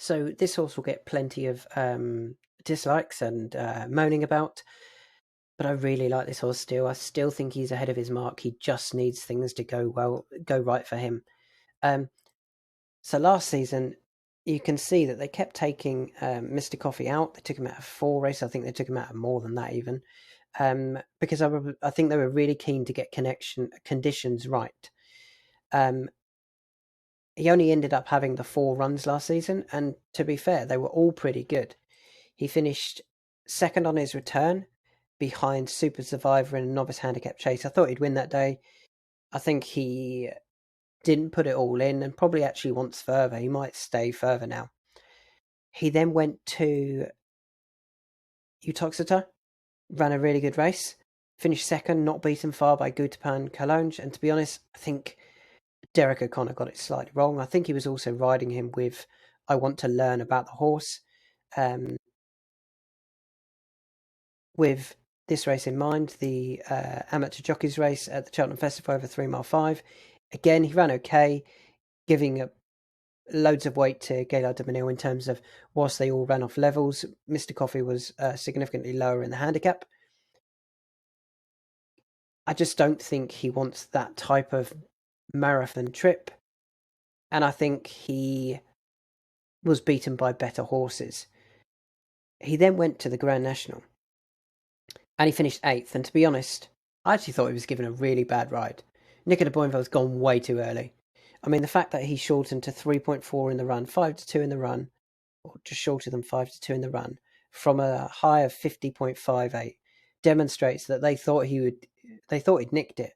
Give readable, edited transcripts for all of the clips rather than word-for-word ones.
So this horse will get plenty of dislikes and moaning about, but I really like this horse still. I still think he's ahead of his mark. He just needs things to go right for him. So last season, you can see that they kept taking Mister Coffey out. They took him out of 4 races. I think they took him out of more than that even, because I think they were really keen to get conditions right. He only ended up having the 4 runs last season, and to be fair, they were all pretty good. He finished second on his return, behind Super Survivor and Novice Handicap Chase. I thought he'd win that day. I think he didn't put it all in and probably actually wants further. He might stay further now. He then went to Utoxeter, ran a really good race, finished second, not beaten far by Gutapan Kalonge. And to be honest, I think Derek O'Connor got it slightly wrong. I think he was also riding him with, I want to learn about the horse. With this race in mind, the amateur jockeys race at the Cheltenham Festival over 3 mile 5. Again, he ran okay, giving loads of weight to Gaillard de Menil in terms of, whilst they all ran off levels, Mister Coffey was significantly lower in the handicap. I just don't think he wants that type of marathon trip, and I think he was beaten by better horses. He then went to the Grand National, and he finished 8th, and to be honest, I actually thought he was given a really bad ride. Nico de Boinville's gone way too early. I mean, the fact that he shortened to 3.4 in the run, 5-2 in the run, or just shorter than 5-2 in the run, from a high of 50.58, demonstrates that they thought he'd nicked it.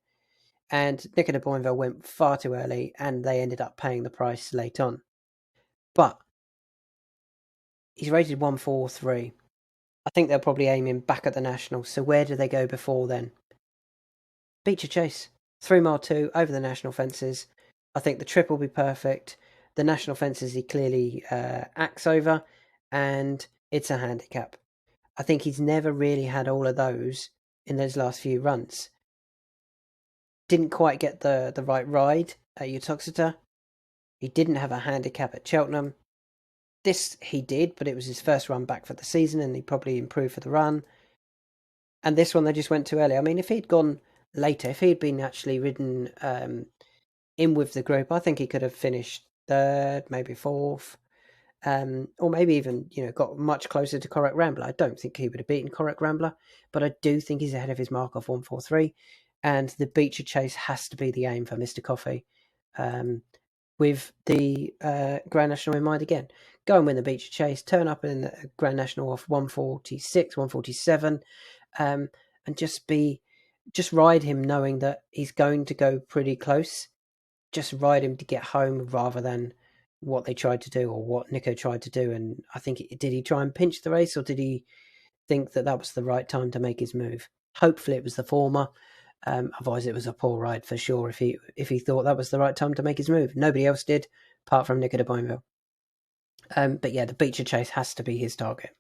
And Nico de Boinville went far too early, and they ended up paying the price late on. But he's rated 143. I think they'll probably aim him back at the National. So where do they go before then? Becher Chase, 3 mile 2 over the national fences. I think the trip will be perfect. The national fences he clearly acts over, and it's a handicap. I think he's never really had all of those in those last few runs. Didn't quite get the right ride at Utoxeter. He didn't have a handicap at Cheltenham. This he did, but it was his first run back for the season, and he probably improved for the run. And this one they just went too early. I mean, if he'd gone later, if he'd been actually ridden in with the group, I think he could have finished 3rd, maybe 4th, or maybe even got much closer to Correct Rambler. I don't think he would have beaten Correct Rambler, but I do think he's ahead of his mark of 143, and the Becher Chase has to be the aim for Mister Coffey. With the Grand National in mind again, go and win the Becher Chase, turn up in the Grand National off 146, 147, and just ride him knowing that he's going to go pretty close. Just ride him to get home rather than what they tried to do or what Nico tried to do. And I think, did he try and pinch the race, or did he think that was the right time to make his move? Hopefully it was the former. Otherwise it was a poor ride for sure if he thought that was the right time to make his move. Nobody else did, apart from Nico de Boinville. But yeah, the Becher Chase has to be his target.